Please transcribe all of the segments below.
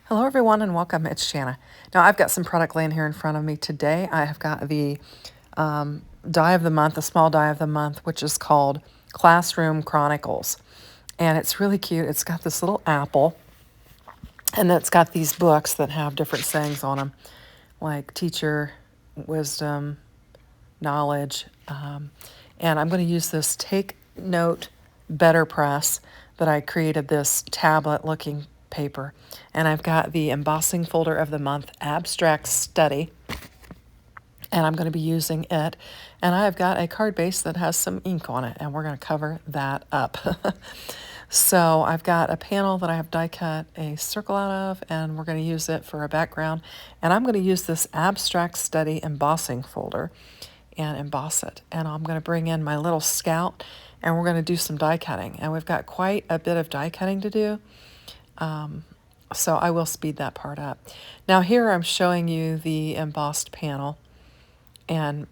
Hello everyone and welcome, it's Shanna. Now I've got some product laying here in front of me today. I have got the die of the month, the small die of the month, which is called Classroom Chronicles. And it's really cute. It's got this little apple and it's got these books that have different sayings on them, like teacher, wisdom, knowledge. And I'm going to use this Take Note Better Press that I created, this tablet looking paper. And I've got the embossing folder of the month, Abstract Study, and I'm going to be using it. And I've got a card base that has some ink on it, and we're going to cover that up. So I've got a panel that I have die cut a circle out of, and we're going to use it for a background. And I'm going to use this Abstract Study embossing folder and emboss it. And I'm going to bring in my little scout, and we're going to do some die cutting. And we've got quite a bit of die cutting to do. So I will speed that part up. Now here I'm showing you the embossed panel and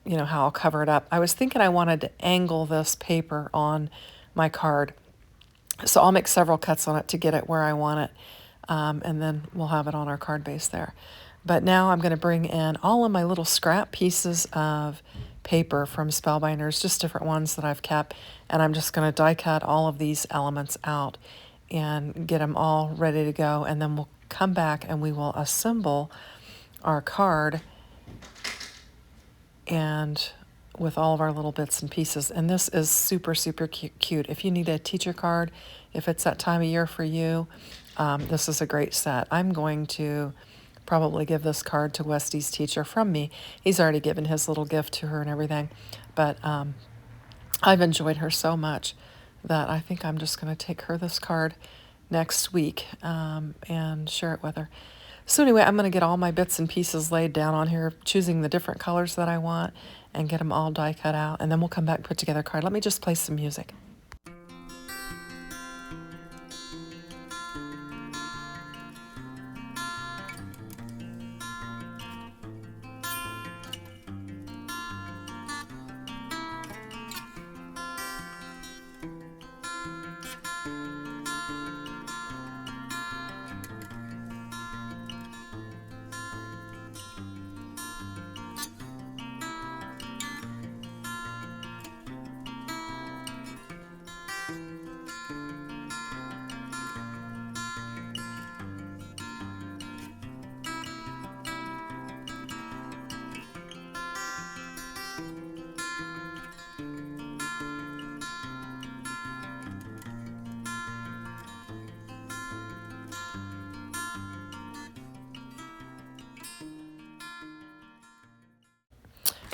you know how I'll cover it up. I was thinking I wanted to angle this paper on my card. So I'll make several cuts on it to get it where I want it. And then we'll have it on our card base there. But now I'm going to bring in all of my little scrap pieces of paper from Spellbinders, just different ones that I've kept. And I'm just going to die cut all of these elements out and get them all ready to go, and then we'll come back and we will assemble our card and with all of our little bits and pieces. And this is super cute. If you need a teacher card, if it's that time of year for you, this is a great set. I'm going to probably give this card to Westy's teacher from me. He's already given his little gift to her and everything, but I've enjoyed her so much that I think I'm just going to take her this card next week and share it with her. So anyway, I'm going to get all my bits and pieces laid down on here, choosing the different colors that I want, and get them all die cut out, and then we'll come back and put together a card. Let me just play some music.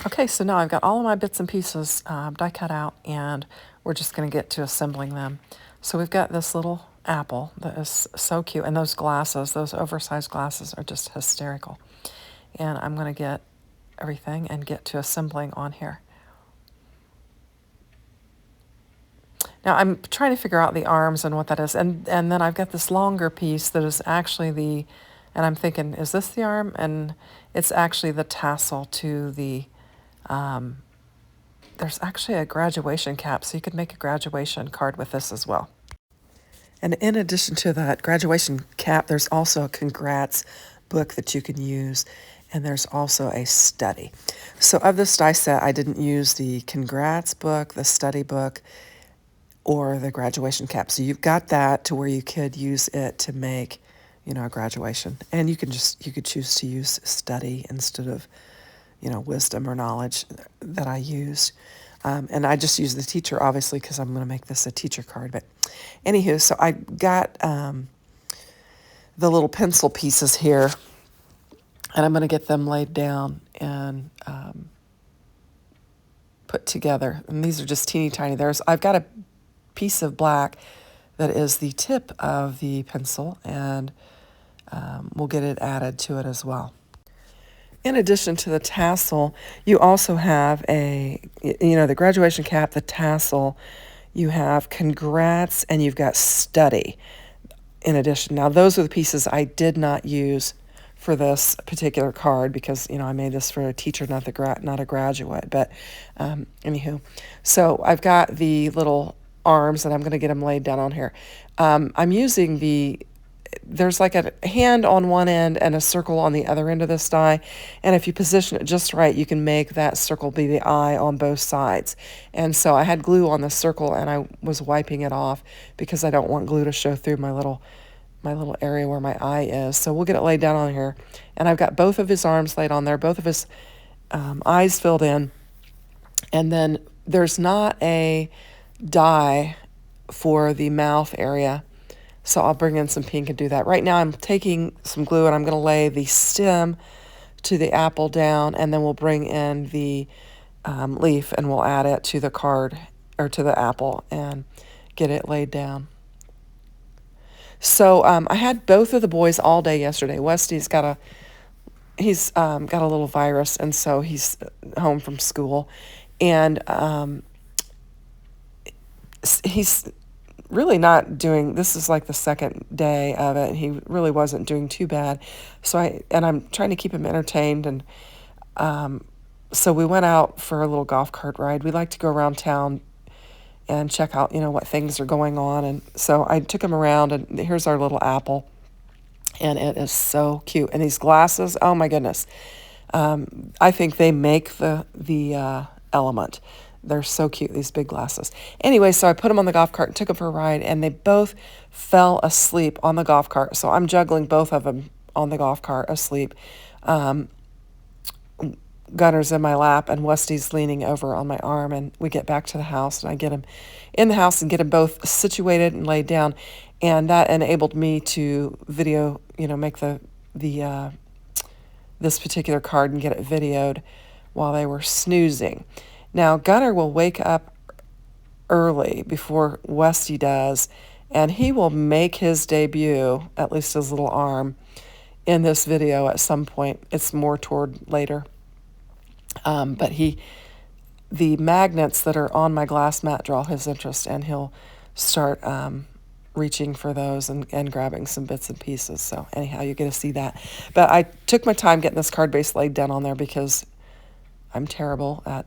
Okay, so now I've got all of my bits and pieces die cut out, and we're just going to get to assembling them. So we've got this little apple that is so cute, and those glasses, those oversized glasses are just hysterical. And I'm going to get everything and get to assembling on here. Now I'm trying to figure out the arms and what that is, and then I've got this longer piece that is actually the, and I'm thinking, is this the arm? And it's actually the tassel to the, there's actually a graduation cap, so you could make a graduation card with this as well. And in addition to that graduation cap, there's also a congrats book that you can use, and there's also a study. So of this die set, I didn't use the congrats book, the study book, or the graduation cap. So you've got that to where you could use it to make, you know, a graduation. And you could choose to use study instead of, you know, wisdom or knowledge that I used. And I just used the teacher, obviously, because I'm going to make this a teacher card. But anywho, so I got the little pencil pieces here, and I'm going to get them laid down and put together. And these are just teeny tiny. I've got a piece of black that is the tip of the pencil, and we'll get it added to it as well. In addition to the tassel, you also have the graduation cap, the tassel, you have congrats, and you've got study in addition. Now, those are the pieces I did not use for this particular card because, you know, I made this for a teacher, not a graduate. But anywho, so I've got the little arms, and I'm going to get them laid down on here. I'm using the there's like a hand on one end and a circle on the other end of this die. And if you position it just right, you can make that circle be the eye on both sides. And so I had glue on the circle and I was wiping it off because I don't want glue to show through my little area where my eye is. So we'll get it laid down on here. And I've got both of his arms laid on there, both of his eyes filled in. And then there's not a die for the mouth area. So I'll bring in some pink and do that. Right now I'm taking some glue and I'm going to lay the stem to the apple down, and then we'll bring in the leaf and we'll add it to the card or to the apple and get it laid down. So I had both of the boys all day yesterday. Westy's got a little virus, and so he's home from school, and he's really not doing, this is like the second day of it. He really wasn't doing too bad. So I'm trying to keep him entertained. And so we went out for a little golf cart ride. We like to go around town and check out, what things are going on. And so I took him around, and here's our little apple. And it is so cute. And these glasses, oh my goodness. I think they make the element. They're so cute, these big glasses. Anyway, so I put them on the golf cart and took them for a ride, and they both fell asleep on the golf cart. So I'm juggling both of them on the golf cart asleep. Gunner's in my lap, and Westy's leaning over on my arm, and we get back to the house, and I get him in the house and get them both situated and laid down. And that enabled me to video, make this particular card and get it videoed while they were snoozing. Now, Gunner will wake up early before Westy does, and he will make his debut, at least his little arm, in this video at some point. It's more toward later. But the magnets that are on my glass mat draw his interest, and he'll start reaching for those and grabbing some bits and pieces. So anyhow, you get to see that. But I took my time getting this card base laid down on there because I'm terrible at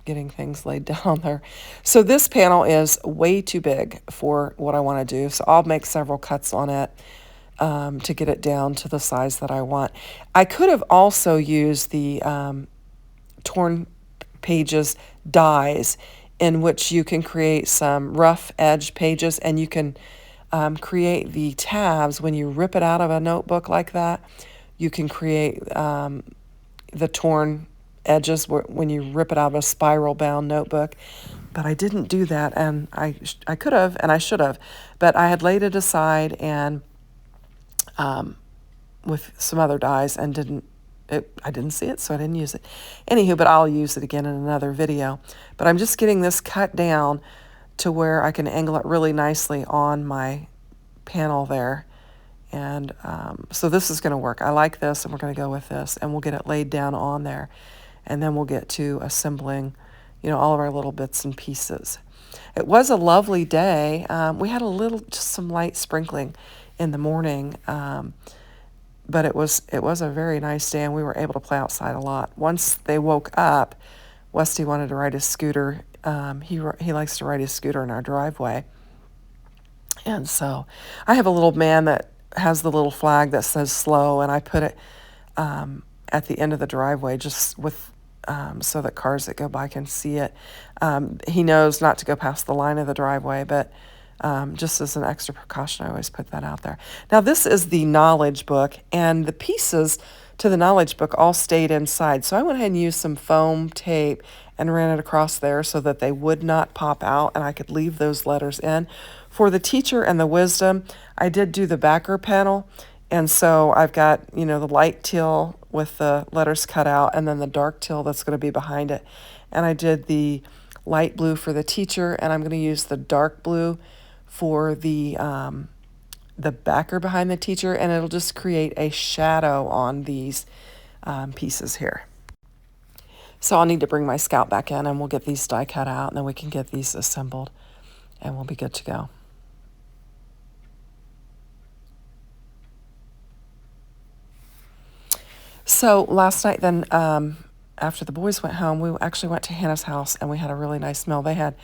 getting things laid down on there. So this panel is way too big for what I want to do. So I'll make several cuts on it to get it down to the size that I want. I could have also used the torn pages dies, in which you can create some rough edge pages, and you can create the tabs when you rip it out of a notebook like that. You can create the torn edges when you rip it out of a spiral bound notebook. But I didn't do that, and I could have, and I should have, but I had laid it aside and with some other dies and I didn't see it, so I didn't use it. Anywho, but I'll use it again in another video. But I'm just getting this cut down to where I can angle it really nicely on my panel there. And so this is going to work. I like this, and we're going to go with this, and we'll get it laid down on there. And then we'll get to assembling, all of our little bits and pieces. It was a lovely day. We had just some light sprinkling in the morning, but it was a very nice day, and we were able to play outside a lot. Once they woke up, Westy wanted to ride his scooter. He likes to ride his scooter in our driveway. And so I have a little man that has the little flag that says slow, and I put it at the end of the driveway just with so that cars that go by can see it. He knows not to go past the line of the driveway, but just as an extra precaution, I always put that out there. Now, this is the knowledge book, and the pieces to the knowledge book all stayed inside. So I went ahead and used some foam tape and ran it across there so that they would not pop out, and I could leave those letters in. For the teacher and the wisdom, I did do the backer panel, and so I've got, the light teal with the letters cut out, and then the dark teal that's going to be behind it. And I did the light blue for the teacher, and I'm going to use the dark blue for the backer behind the teacher, and it'll just create a shadow on these pieces here. So I'll need to bring my scout back in, and we'll get these die cut out, and then we can get these assembled, and we'll be good to go. So last night then, after the boys went home, we actually went to Hannah's house, and we had a really nice meal. They had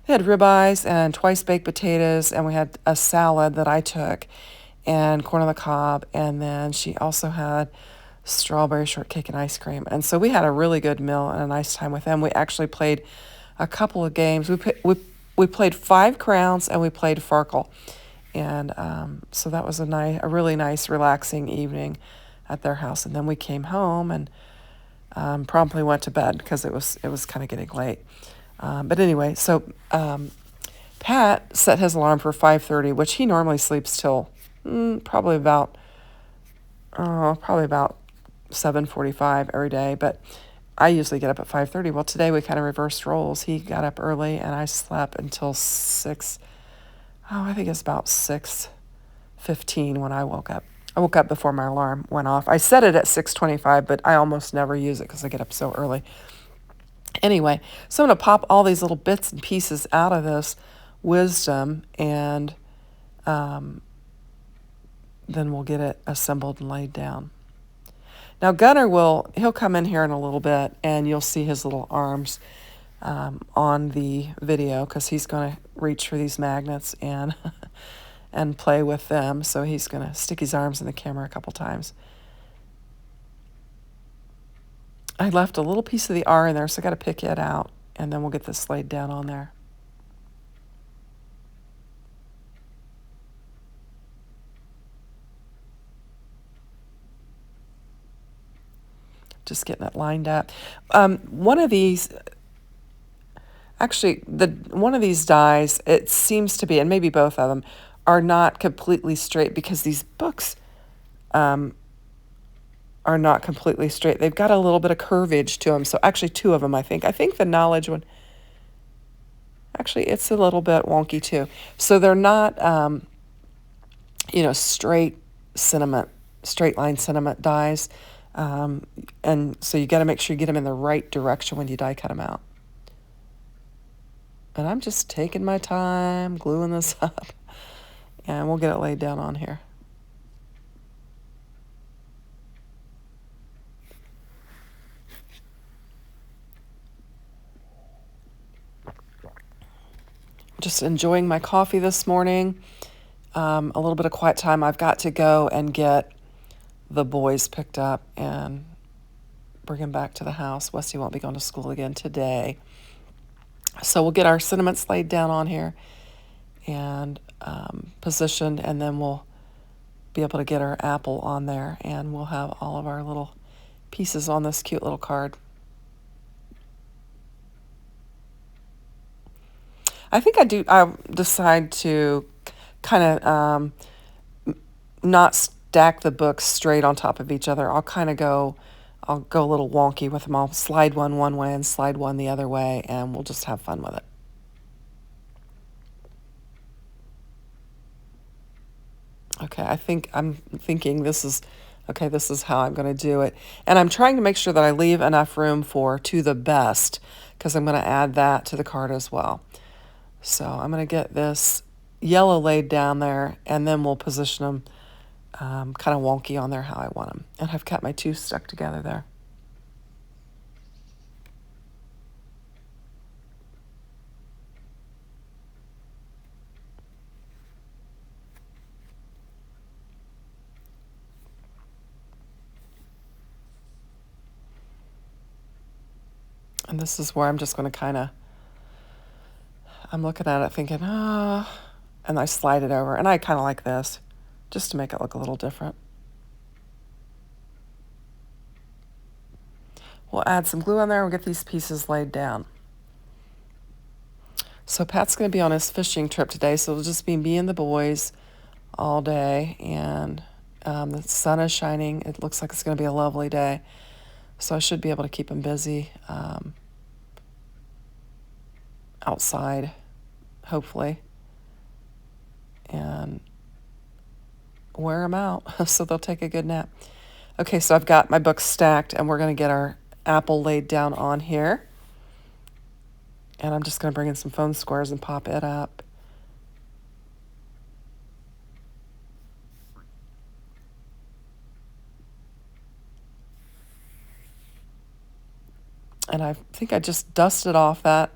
ribeyes and twice baked potatoes, and we had a salad that I took and corn on the cob, and then she also had strawberry shortcake and ice cream. And so we had a really good meal and a nice time with them. We actually played a couple of games. We played Five Crowns and we played Farkle. And so that was a really nice, relaxing evening at their house. And then we came home and promptly went to bed because it was kind of getting late. But anyway, so Pat set his alarm for 5:30, which he normally sleeps till probably about 7:45 every day. But I usually get up at 5:30. Well, today we kind of reversed roles. He got up early and I slept until 6. Oh, I think it's about 6:15 when I woke up. I woke up before my alarm went off. I set it at 6:25, but I almost never use it because I get up so early. Anyway, so I'm going to pop all these little bits and pieces out of this wisdom, and then we'll get it assembled and laid down. Now Gunnar he'll come in here in a little bit, and you'll see his little arms on the video because he's going to reach for these magnets and and play with them. So he's going to stick his arms in the camera a couple times. I left a little piece of the R in there, so I got to pick it out, and then we'll get this laid down on there. Just getting it lined up. One of these, actually, one of these dies, it seems to be, and maybe both of them, are not completely straight because these books are not completely straight. They've got a little bit of curvage to them. So actually 2 of them, I think. I think the Knowledge one, actually, it's a little bit wonky too. So they're not, straight line sentiment dies. And so you got to make sure you get them in the right direction when you die cut them out. And I'm just taking my time, gluing this up, and we'll get it laid down on here. Just enjoying my coffee this morning. A little bit of quiet time. I've got to go and get the boys picked up and bring them back to the house. Westy won't be going to school again today. So we'll get our sentiments laid down on here and positioned, and then we'll be able to get our apple on there, and we'll have all of our little pieces on this cute little card. I think I decide to kind of not stack the books straight on top of each other. I'll go a little wonky with them. I'll slide one way and slide one the other way, and we'll just have fun with it. Okay, I'm thinking this is how I'm going to do it. And I'm trying to make sure that I leave enough room for "to the best" because I'm going to add that to the card as well. So I'm going to get this yellow laid down there, and then we'll position them kind of wonky on there how I want them. And I've got my 2 stuck together there. And this is where I'm just going to I'm looking at it thinking, and I slide it over. And I kind of like this, just to make it look a little different. We'll add some glue on there and we'll get these pieces laid down. So Pat's going to be on his fishing trip today, so it'll just be me and the boys all day. And the sun is shining. It looks like it's going to be a lovely day. So I should be able to keep him busy outside, hopefully, and wear them out so they'll take a good nap. Okay, so I've got my books stacked, and we're going to get our apple laid down on here. And I'm just going to bring in some foam squares and pop it up. And I think I just dusted off that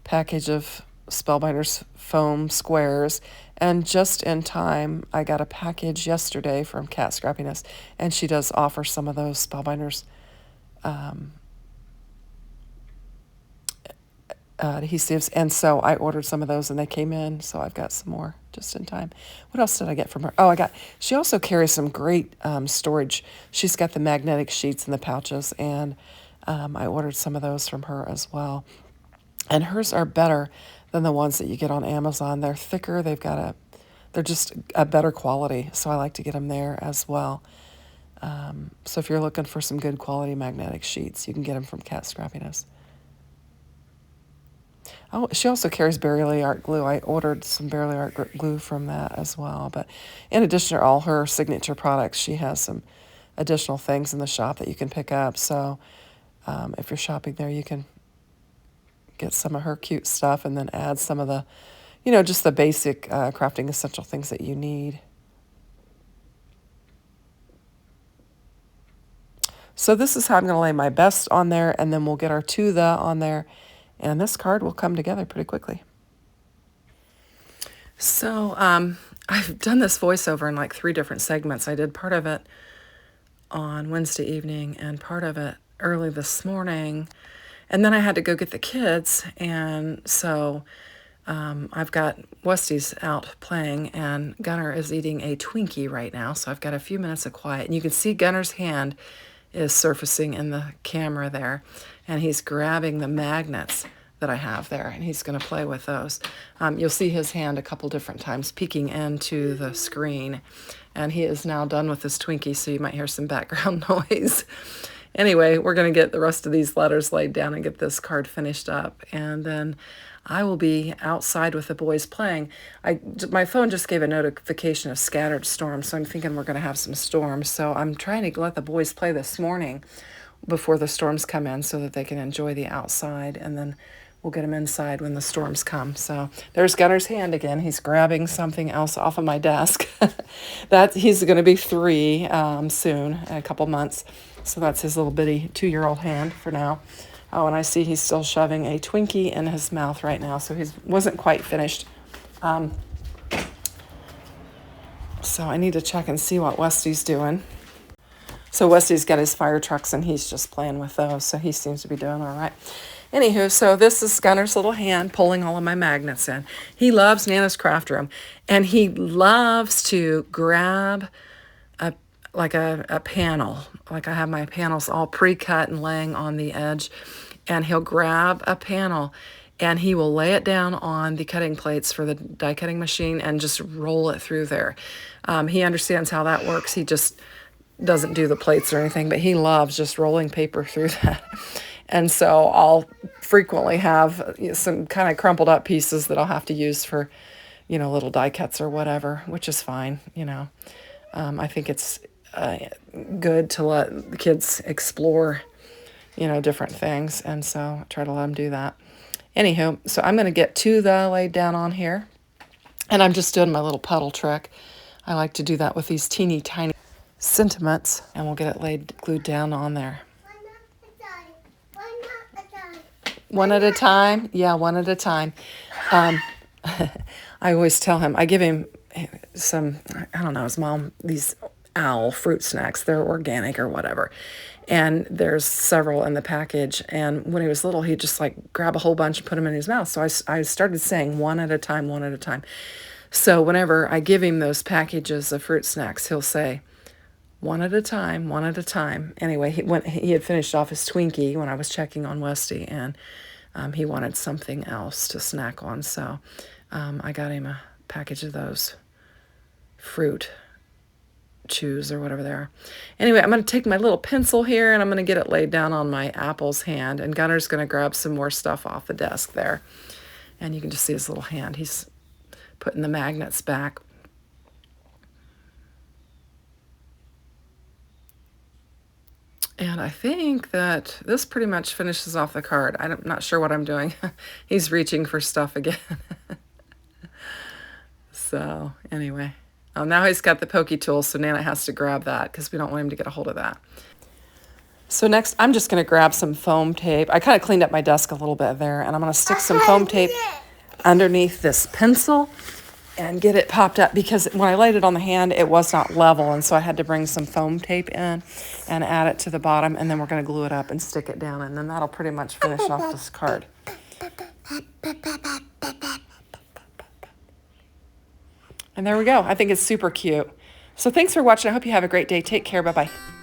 package of Spellbinder's foam squares. And just in time, I got a package yesterday from Cat Scrappiness, and she does offer some of those Spellbinders adhesives, and so I ordered some of those and they came in, so I've got some more just in time. What else did I get from her? Oh, she also carries some great storage. She's got the magnetic sheets in the pouches, and I ordered some of those from her as well. And hers are better than the ones that you get on Amazon. They're thicker, they're just a better quality, so I like to get them there as well. So if you're looking for some good quality magnetic sheets, you can get them from Cat Scrappiness. Oh, she also carries Barely Art glue. I ordered some Barely Art glue from that as well. But in addition to all her signature products, she has some additional things in the shop that you can pick up. So if you're shopping there, you can get some of her cute stuff and then add some of the, just the basic crafting essential things that you need. So this is how I'm going to lay my best on there, and then we'll get our to the on there, and this card will come together pretty quickly. So I've done this voiceover in like 3 different segments. I did part of it on Wednesday evening and part of it early this morning. And then I had to go get the kids, and so I've got Westy's out playing, and Gunner is eating a Twinkie right now, so I've got a few minutes of quiet. And you can see Gunner's hand is surfacing in the camera there, and he's grabbing the magnets that I have there, and he's going to play with those. You'll see his hand a couple different times peeking into the screen, and he is now done with his Twinkie, so you might hear some background noise. Anyway, we're going to get the rest of these letters laid down and get this card finished up, and then I will be outside with the boys playing. My phone just gave a notification of scattered storms, so I'm thinking we're going to have some storms. So I'm trying to let the boys play this morning before the storms come in so that they can enjoy the outside, and then we'll get them inside when the storms come. So there's Gunner's hand again. He's grabbing something else off of my desk. He's going to be 3 soon, in a couple months. So that's his little bitty 2-year-old hand for now. Oh, and I see he's still shoving a Twinkie in his mouth right now, so he wasn't quite finished. So I need to check and see what Westy's doing. So Westy's got his fire trucks, and he's just playing with those, so he seems to be doing all right. Anywho, so this is Gunner's little hand pulling all of my magnets in. He loves Nana's Craft Room, and he loves to grab a panel. Like I have my panels all pre-cut and laying on the edge, and he'll grab a panel and he will lay it down on the cutting plates for the die cutting machine and just roll it through there. He understands how that works. He just doesn't do the plates or anything, but he loves just rolling paper through that. And so I'll frequently have some kind of crumpled up pieces that I'll have to use for, little die cuts or whatever, which is fine. I think it's good to let the kids explore, different things. And so I try to let them do that. Anywho, so I'm going to get to the laid down on here. And I'm just doing my little puddle trick. I like to do that with these teeny tiny sentiments. And we'll get it glued down on there. One at a time? Yeah, one at a time. I always tell him, I give him some, I don't know, his mom, these owl fruit snacks. They're organic or whatever. And there's several in the package. And when he was little, he'd just grab a whole bunch and put them in his mouth. So I started saying one at a time, one at a time. So whenever I give him those packages of fruit snacks, he'll say, one at a time, one at a time. Anyway, he had finished off his Twinkie when I was checking on Westy, and he wanted something else to snack on. So I got him a package of those fruit chews or whatever they are. Anyway, I'm going to take my little pencil here and I'm going to get it laid down on my Apple's hand, and Gunner's going to grab some more stuff off the desk there. And you can just see his little hand. He's putting the magnets back. And I think that this pretty much finishes off the card. I'm not sure what I'm doing. He's reaching for stuff again. So anyway, now he's got the pokey tool, so Nana has to grab that because we don't want him to get a hold of that. So next, I'm just going to grab some foam tape. I kind of cleaned up my desk a little bit there, and I'm going to stick some foam tape underneath this pencil and get it popped up, because when I laid it on the hand, it was not level, and so I had to bring some foam tape in and add it to the bottom, and then we're going to glue it up and stick it down, and then that'll pretty much finish off this card. And there we go. I think it's super cute. So thanks for watching. I hope you have a great day. Take care. Bye-bye.